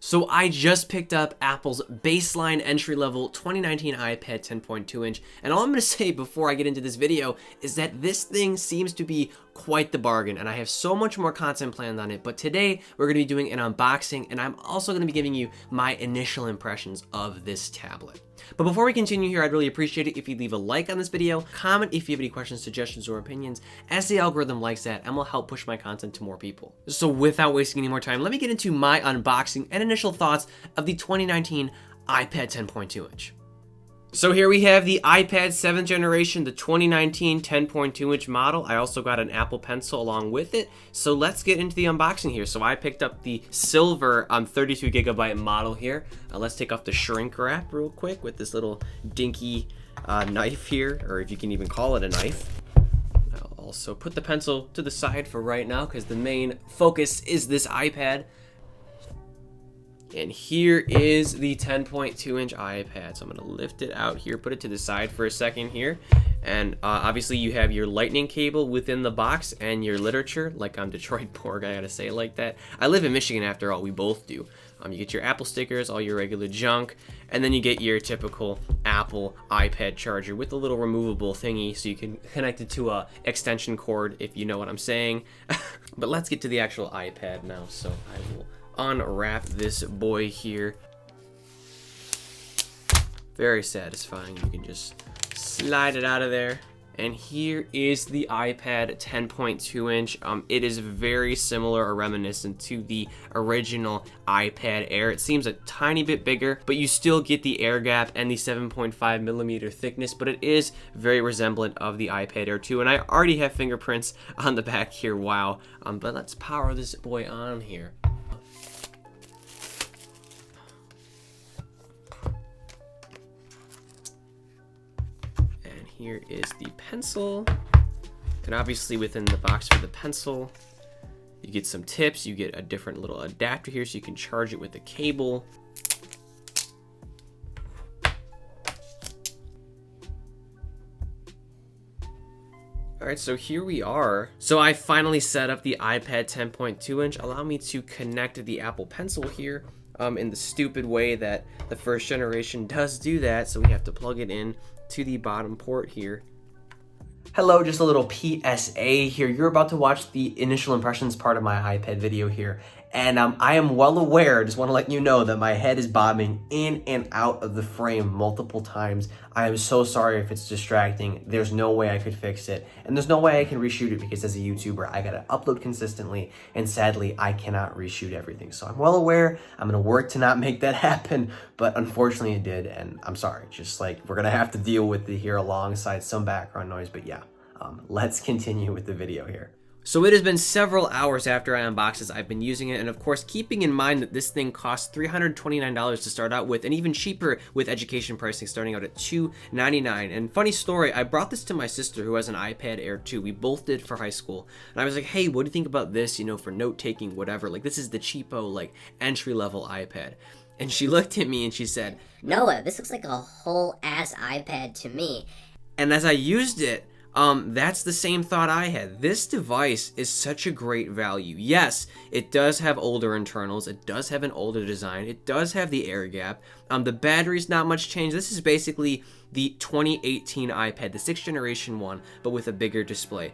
So I just picked up Apple's baseline entry-level 2019 iPad 10.2 inch, and all I'm going to say before I get into this video is that this thing seems to be quite the bargain, and I have so much more content planned on it, but today we're going to be doing an unboxing, and I'm also going to be giving you my initial impressions of this tablet. But before we continue here, I'd really appreciate it if you leave a like on this video, comment if you have any questions, suggestions, or opinions, as the algorithm likes that and will help push my content to more people. So without wasting any more time, let me get into my unboxing and initial thoughts of the 2019 iPad 10.2 inch. So here we have the iPad 7th generation, the 2019 10.2 inch model. I also got an Apple Pencil along with it. So let's get into the unboxing here. So I picked up the silver 32 gigabyte model here. Let's take off the shrink wrap real quick with this little dinky knife here, or if you can even call it a knife. I'll also put the pencil to the side for right now because the main focus is this iPad. And here is the 10.2 inch iPad. So I'm gonna lift it out here, put it to the side for a second here. And obviously you have your lightning cable within the box and your literature, like I'm Detroit Borg, I gotta say it like that. I live in Michigan after all, we both do. You get your Apple stickers, all your regular junk, and then you get your typical Apple iPad charger with a little removable thingy so you can connect it to a extension cord, if you know what I'm saying. But let's get to the actual iPad now. So I will unwrap this boy here. Very satisfying. You can just slide it out of there. And here is the iPad 10.2 inch. It is very similar or reminiscent to the original iPad Air. It seems a tiny bit bigger, but you still get the air gap and the 7.5 millimeter thickness, but it is very resemblant of the iPad Air 2. And I already have fingerprints on the back here, wow. But let's power this boy on here. Here is the pencil, and obviously within the box for the pencil, you get some tips. You get a different little adapter here so you can charge it with a cable. Alright, so here we are. So I finally set up the iPad 10.2 inch. Allow me to connect the Apple Pencil here in the stupid way that the first generation does do that. So we have to plug it in to the bottom port here. Hello, just a little PSA here. You're about to watch the initial impressions part of my iPad video here. And I am well aware, just want to let you know that my head is bobbing in and out of the frame multiple times. I am so sorry if it's distracting. There's no way I could fix it. And there's no way I can reshoot it because as a YouTuber, I gotta upload consistently. And sadly, I cannot reshoot everything. So I'm well aware. I'm gonna work to not make that happen. But unfortunately it did. And I'm sorry. Just like, we're gonna have to deal with it here alongside some background noise. But yeah, let's continue with the video here. So it has been several hours after I unboxed this. I've been using it, and of course, keeping in mind that this thing costs $329 to start out with, and even cheaper with education pricing starting out at $299. And funny story, I brought this to my sister who has an iPad Air 2. We both did for high school. And I was like, hey, what do you think about this, you know, for note-taking, whatever. Like, this is the cheapo, like, entry-level iPad. And she looked at me and she said, Noah, this looks like a whole-ass iPad to me. And as I used it, that's the same thought I had. This device is such a great value. Yes, it does have older internals. It does have an older design. It does have the air gap. The battery's not much change. This is basically the 2018 iPad, the 6th generation one, but with a bigger display.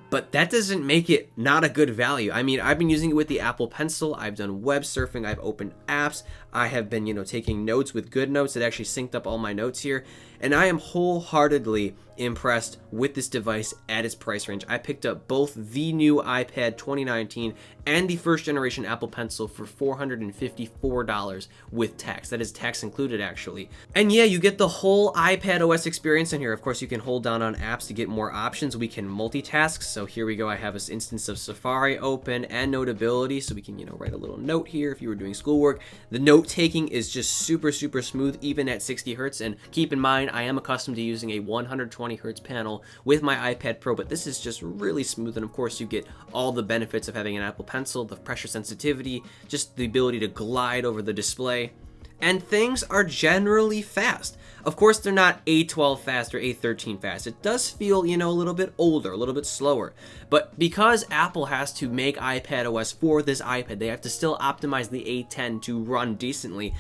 But that doesn't make it not a good value. I mean, I've been using it with the Apple Pencil. I've done web surfing. I've opened apps. I have been, taking notes with GoodNotes. It actually synced up all my notes here. And I am wholeheartedly impressed with this device at its price range. I picked up both the new iPad 2019 and the first generation Apple Pencil for $454 with tax. That is tax included, actually. And yeah, you get the whole iPad OS experience in here. Of course, you can hold down on apps to get more options. We can multitask. So here we go. I have this instance of Safari open and Notability. So we can, write a little note here if you were doing schoolwork. The note taking is just super, super smooth, even at 60 Hertz. And keep in mind, I am accustomed to using a 120 Hertz panel with my iPad Pro, but this is just really smooth. And of course, you get all the benefits of having an Apple Pencil, the pressure sensitivity, just the ability to glide over the display. and things are generally fast. Of course, they're not A12 fast or A13 fast. It does feel, a little bit older, a little bit slower. But because Apple has to make iPadOS for this iPad, they have to still optimize the A10 to run decently.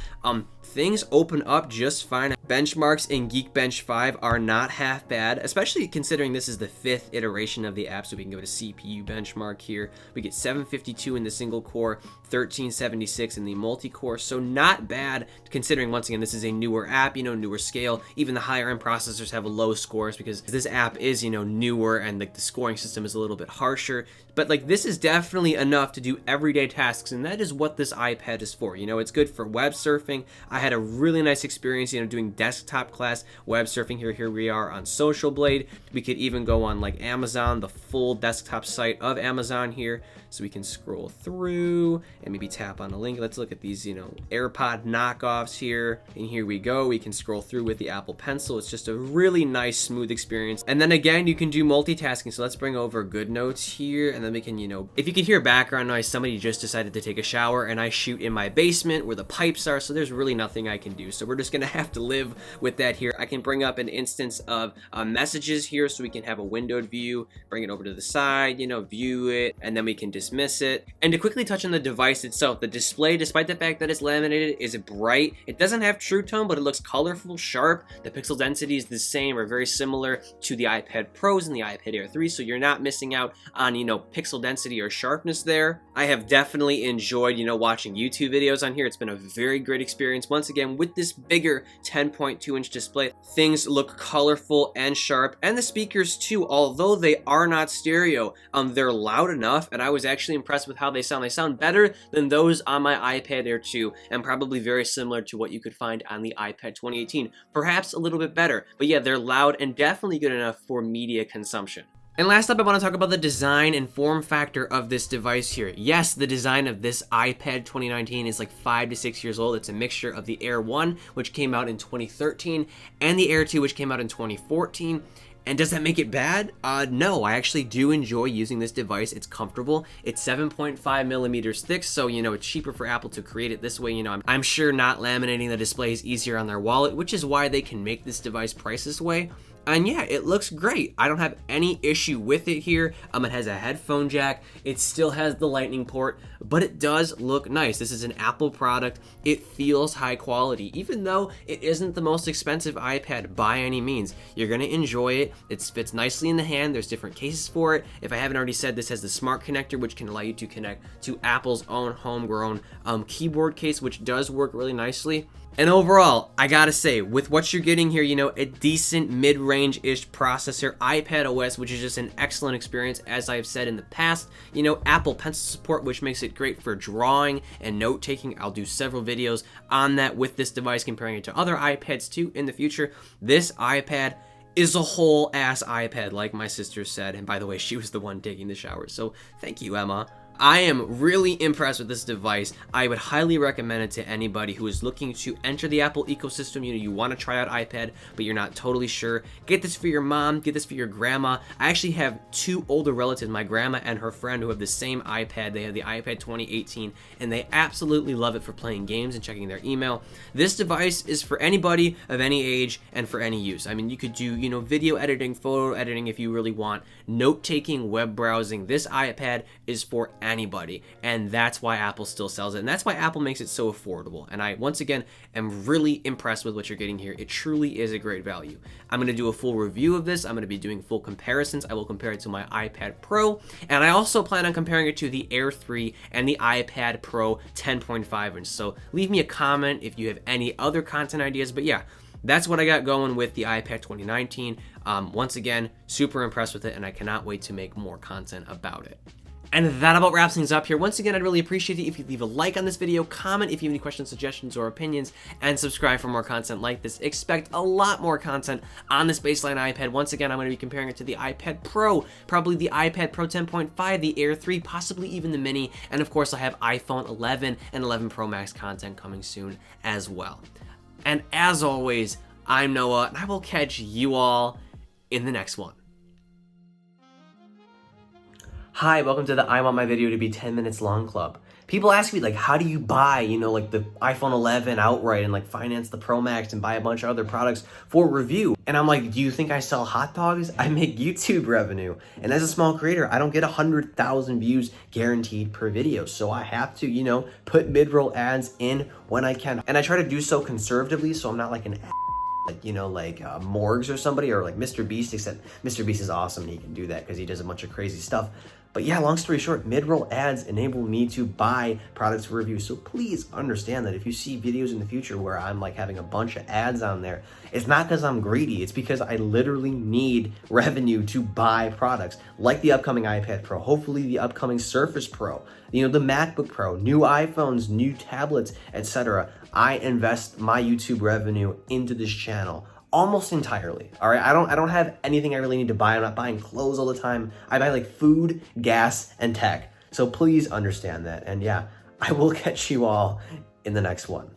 Things open up just fine. Benchmarks in Geekbench 5 are not half bad, especially considering this is the 5th iteration of the app, so we can go to CPU benchmark here. We get 752 in the single core, 1376 in the multi-core, so not bad considering, once again, this is a newer app, newer scale. Even the higher end processors have low scores because this app is, newer, and the scoring system is a little bit harsher. But this is definitely enough to do everyday tasks, and that is what this iPad is for. It's good for web surfing. I had a really nice experience, doing desktop class web surfing here. Here we are on Social Blade. We could even go on Amazon, the full desktop site of Amazon here. So we can scroll through and maybe tap on a link. Let's look at these, AirPod knockoffs here. And here we go. We can scroll through with the Apple Pencil. It's just a really nice, smooth experience. And then again, you can do multitasking. So let's bring over GoodNotes here. And then we can, if you can hear background noise, somebody just decided to take a shower, and I shoot in my basement where the pipes are. So there's really nothing I can do. So we're just going to have to live with that here. I can bring up an instance of messages here so we can have a windowed view, bring it over to the side, view it, and then we can dismiss it. And to quickly touch on the device itself, the display, despite the fact that it's laminated, is bright. It doesn't have True Tone, but it looks colorful, sharp. The pixel density is the same or very similar to the iPad Pros and the iPad Air 3, so you're not missing out on, pixel density or sharpness there. I have definitely enjoyed, watching YouTube videos on here. It's been a very great experience. Once again, with this bigger 10.2-inch display, things look colorful and sharp, and the speakers too, although they are not stereo, they're loud enough, and I was actually impressed with how they sound. They sound better than those on my iPad Air 2, and probably very similar to what you could find on the iPad 2018. Perhaps a little bit better, but yeah, they're loud and definitely good enough for media consumption. And last up, I want to talk about the design and form factor of this device here. Yes, the design of this iPad 2019 is 5 to 6 years old. It's a mixture of the Air 1, which came out in 2013, and the Air 2, which came out in 2014. And does that make it bad? No, I actually do enjoy using this device. It's comfortable. It's 7.5 millimeters thick, so, it's cheaper for Apple to create it this way. I'm sure not laminating the display is easier on their wallet, which is why they can make this device priced this way. And yeah, it looks great. I don't have any issue with it here. It has a headphone jack. It still has the lightning port, but it does look nice. This is an Apple product. It feels high quality, even though it isn't the most expensive iPad by any means. You're gonna enjoy it. It fits nicely in the hand. There's different cases for it. If I haven't already said, this has the smart connector, which can allow you to connect to Apple's own homegrown keyboard case, which does work really nicely. And overall, I gotta say, with what you're getting here, a decent mid-range-ish processor, iPadOS, which is just an excellent experience, as I've said in the past, Apple Pencil support, which makes it great for drawing and note-taking. I'll do several videos on that with this device, comparing it to other iPads too in the future. This iPad is a whole ass iPad, like my sister said, and by the way, she was the one taking the shower, so thank you, Emma. I am really impressed with this device. I would highly recommend it to anybody who is looking to enter the Apple ecosystem. You want to try out iPad, but you're not totally sure. Get this for your mom, get this for your grandma. I actually have two older relatives, my grandma and her friend, who have the same iPad. They have the iPad 2018, and they absolutely love it for playing games and checking their email. This device is for anybody of any age and for any use. I mean, you could do, video editing, photo editing if you really want, note-taking, web browsing. This iPad is for anybody, and that's why Apple still sells it, and that's why Apple makes it so affordable. And I, once again, am really impressed with what you're getting here. It truly is a great value. I'm going to do a full review of this. I'm going to be doing full comparisons. I will compare it to my iPad Pro, and I also plan on comparing it to the Air 3 and the iPad Pro 10.5 inch. So leave me a comment if you have any other content ideas, but yeah, that's what I got going with the iPad 2019. Once again, super impressed with it, and I cannot wait to make more content about it. And that about wraps things up here. Once again, I'd really appreciate it if you leave a like on this video, comment if you have any questions, suggestions, or opinions, and subscribe for more content like this. Expect a lot more content on this baseline iPad. Once again, I'm going to be comparing it to the iPad Pro, probably the iPad Pro 10.5, the Air 3, possibly even the Mini, and of course, I have iPhone 11 and 11 Pro Max content coming soon as well. And as always, I'm Noah, and I will catch you all in the next one. Hi, welcome to the I Want My Video to Be 10 Minutes Long Club. People ask me, like, how do you buy, you know, like the iPhone 11 outright and like finance the Pro Max and buy a bunch of other products for review? And I'm like, do you think I sell hot dogs? I make YouTube revenue. And as a small creator, I don't get 100,000 views guaranteed per video. So I have to, you know, put mid-roll ads in when I can. And I try to do so conservatively, so I'm not like an like, you know, like Morgs or somebody, or like Mr. Beast, except Mr. Beast is awesome and he can do that because he does a bunch of crazy stuff. But yeah, long story short, mid-roll ads enable me to buy products for review. So please understand that if you see videos in the future where I'm like having a bunch of ads on there, it's not because I'm greedy. It's because I literally need revenue to buy products like the upcoming iPad Pro, hopefully the upcoming Surface Pro, you know, the MacBook Pro, new iPhones, new tablets, etc. I invest my YouTube revenue into this channel almost entirely. All right, I don't have anything I really need to buy. I'm not buying clothes all the time. I buy like food, gas, and tech. So please understand that. And yeah, I will catch you all in the next one.